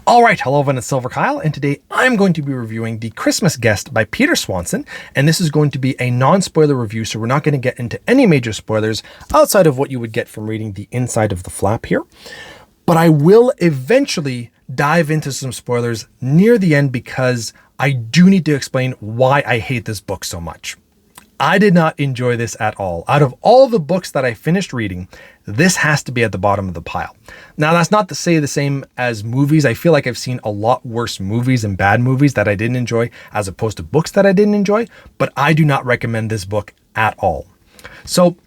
All right, hello everyone, it's silverkyle, and today I'm going to be reviewing The Christmas Guest by Peer Swanson, and this is going to be a non-spoiler review, so we're not going to get into any major spoilers outside of what you would get from reading the inside of the flap here. But I will eventually dive into some spoilers near the end because I do need to explain why I hate this book so much. I did not enjoy this at all. Out of all the books that I finished reading, this has to be at the bottom of the pile. Now, that's not to say the same as movies. I feel like I've seen a lot worse movies and bad movies that I didn't enjoy as opposed to books that I didn't enjoy, but I do not recommend this book at all. So,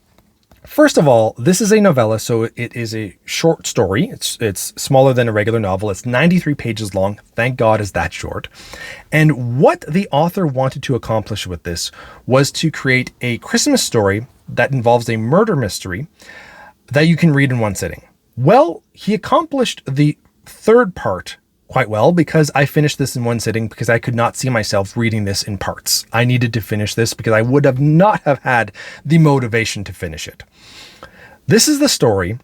first of all, this is a novella, so it is a short story. It's smaller than a regular novel. It's 93 pages long. Thank God it's that short. And what the author wanted to accomplish with this was to create a Christmas story that involves a murder mystery that you can read in one sitting. Well, he accomplished the third part quite well because I finished this in one sitting because I could not see myself reading this in parts. I needed to finish this because I would have not have had the motivation to finish it. This is the story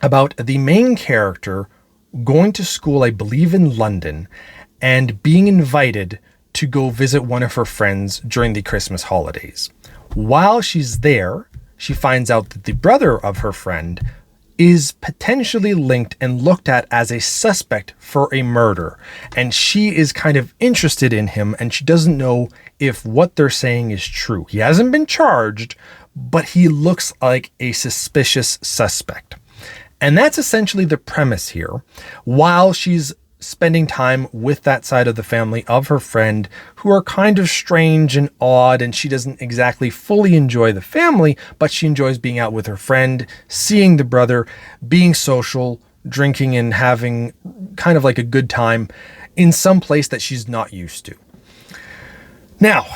about the main character going to school, I believe in London, and being invited to go visit one of her friends during the Christmas holidays. While she's there, she finds out that the brother of her friend is potentially linked and looked at as a suspect for a murder. And she is kind of interested in him, and she doesn't know if what they're saying is true. He hasn't been charged, but he looks like a suspicious suspect. And that's essentially the premise here. While she's spending time with that side of the family of her friend who are kind of strange and odd, and she doesn't exactly fully enjoy the family, but she enjoys being out with her friend, seeing the brother, being social, drinking and having kind of like a good time in some place that she's not used to. Now,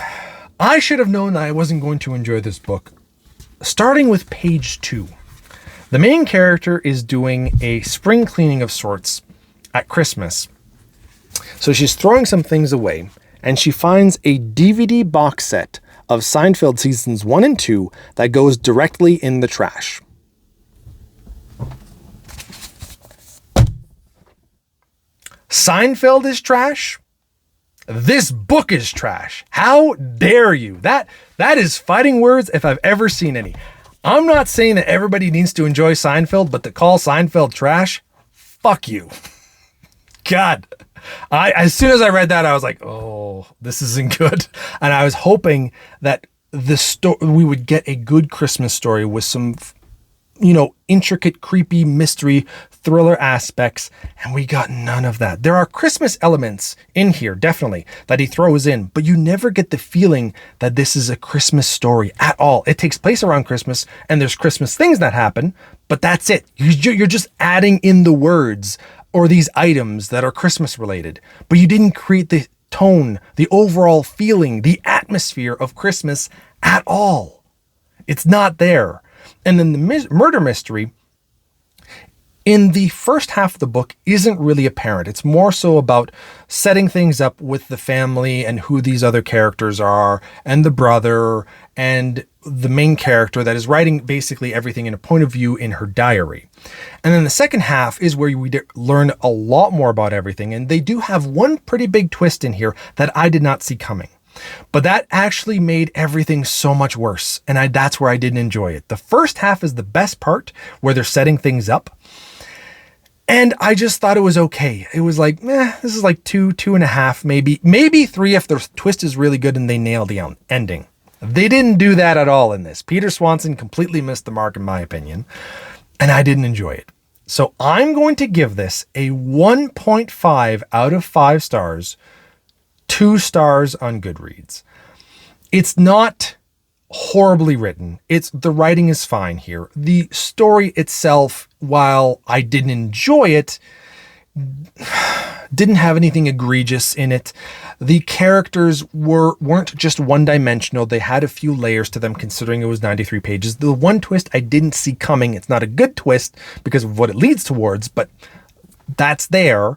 I should have known that I wasn't going to enjoy this book. Starting with page 2, the main character is doing a spring cleaning of sorts at Christmas. So she's throwing some things away, and she finds a DVD box set of Seinfeld seasons 1 and 2 that goes directly in the trash. Seinfeld is trash? This book is trash. How dare you? That is fighting words if I've ever seen any. I'm not saying that everybody needs to enjoy Seinfeld, but to call Seinfeld trash, fuck you. God, as soon as I read that, I was like, oh, this isn't good. And I was hoping that we would get a good Christmas story with some, intricate, creepy mystery thriller aspects. And we got none of that. There are Christmas elements in here, definitely, that he throws in, but you never get the feeling that this is a Christmas story at all. It takes place around Christmas and there's Christmas things that happen, but that's it. You're just adding in the words or these items that are Christmas related, but you didn't create the tone, the overall feeling, the atmosphere of Christmas at all. It's not there. And then the murder mystery in the first half of the book isn't really apparent. It's more so about setting things up with the family and who these other characters are and the brother and the main character that is writing basically everything in a point of view in her diary. And then the second half is where we learn a lot more about everything. And they do have one pretty big twist in here that I did not see coming. But that actually made everything so much worse. And that's where I didn't enjoy it. The first half is the best part where they're setting things up. And I just thought it was okay. It was like, this is like 2.5, maybe 3 if the twist is really good and they nail the ending. They didn't do that at all in this. Peer Swanson completely missed the mark in my opinion, and I didn't enjoy it. So I'm going to give this a 1.5 out of 5 stars, 2 stars on Goodreads. It's not horribly written. The writing is fine here. The story itself, while I didn't enjoy it, didn't have anything egregious in it. The characters weren't just one-dimensional. They had a few layers to them considering it was 93 pages. The one twist I didn't see coming. It's not a good twist because of what it leads towards, but that's there.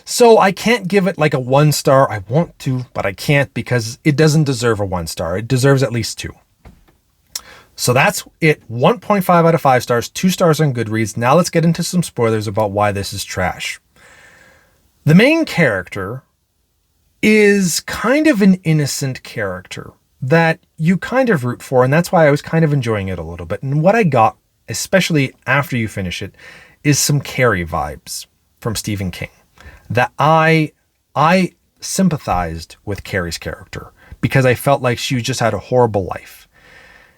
So I can't give it like a 1 star. I want to, but I can't because it doesn't deserve a 1 star. It deserves at least 2. So that's it. 1.5 out of 5 stars, 2 stars on Goodreads. Now let's get into some spoilers about why this is trash. The main character is kind of an innocent character that you kind of root for, and that's why I was kind of enjoying it a little bit. And what I got, especially after you finish it, is some Carrie vibes from Stephen King. That I sympathized with Carrie's character because I felt like she just had a horrible life.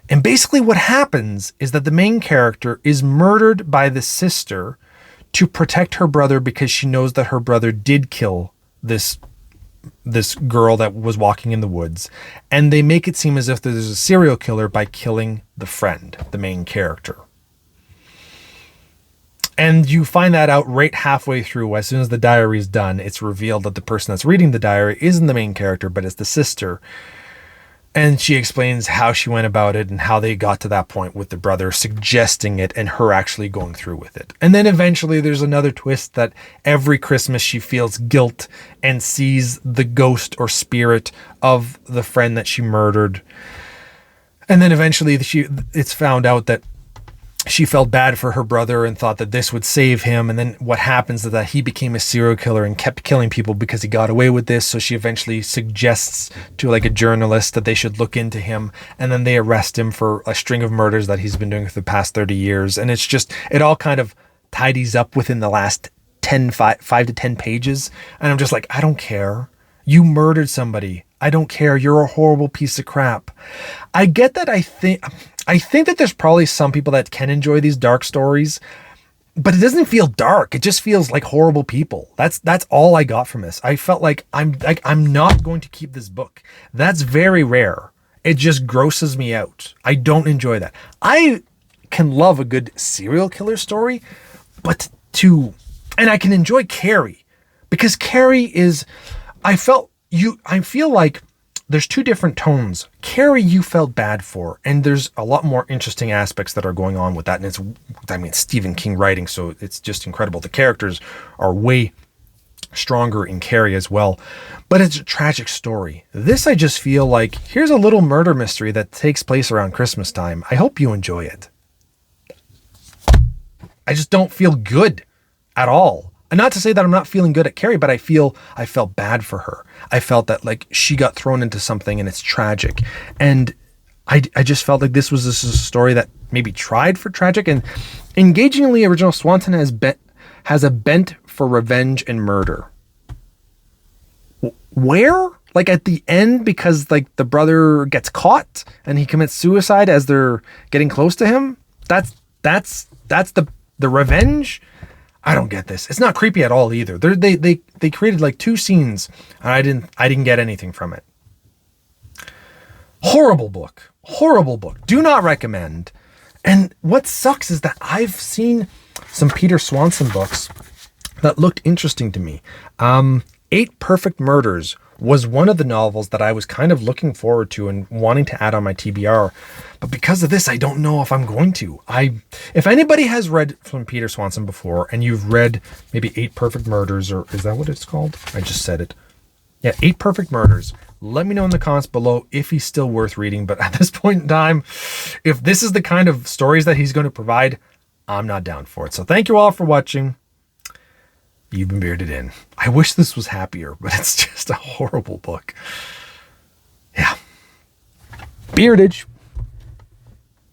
And basically what happens is that the main character is murdered by the sister to protect her brother because she knows that her brother did kill this girl that was walking in the woods. And they make it seem as if there's a serial killer by killing the friend, the main character. And you find that out right halfway through. As soon as the diary is done, it's revealed that the person that's reading the diary isn't the main character, but it's the sister. And she explains how she went about it and how they got to that point with the brother suggesting it and her actually going through with it. And then eventually there's another twist that every Christmas she feels guilt and sees the ghost or spirit of the friend that she murdered. And then eventually it's found out that she felt bad for her brother and thought that this would save him. And then what happens is that he became a serial killer and kept killing people because he got away with this. So she eventually suggests to like a journalist that they should look into him. And then they arrest him for a string of murders that he's been doing for the past 30 years. And it's just, it all kind of tidies up within the last 5 to 10 pages. And I'm just like, I don't care. You murdered somebody. I don't care. You're a horrible piece of crap. I get that. I think that there's probably some people that can enjoy these dark stories, but it doesn't feel dark. It just feels like horrible people. That's all I got from this. I felt like I'm not going to keep this book. That's very rare. It just grosses me out. I don't enjoy that. I can love a good serial killer story, and I can enjoy Carrie because Carrie is, I feel like there's two different tones. Carrie, you felt bad for, and there's a lot more interesting aspects that are going on with that. And it's Stephen King writing, so it's just incredible. The characters are way stronger in Carrie as well, but it's a tragic story. This, I just feel like, here's a little murder mystery that takes place around Christmas time. I hope you enjoy it. I just don't feel good at all. And not to say that I'm not feeling good at Carrie, but I felt bad for her. I felt that like she got thrown into something and it's tragic. And I just felt like this was a story that maybe tried for tragic. And engagingly, original Swanson has a bent for revenge and murder. Where? Like at the end, because like the brother gets caught and he commits suicide as they're getting close to him. That's the revenge. I don't get this. It's not creepy at all either. They created like 2 scenes and I didn't get anything from it. Horrible book. Do not recommend. And what sucks is that I've seen some Peter Swanson books that looked interesting to me. 8 Perfect Murders was one of the novels that I was kind of looking forward to and wanting to add on my TBR. But because of this, I don't know if I'm going to. If anybody has read from Peter Swanson before and you've read maybe 8 Perfect Murders, or is that what it's called? I just said it. Yeah, 8 Perfect Murders. Let me know in the comments below if he's still worth reading. But at this point in time, if this is the kind of stories that he's going to provide, I'm not down for it. So thank you all for watching. You've been bearded in. I wish this was happier, but it's just a horrible book. Yeah. Beardage.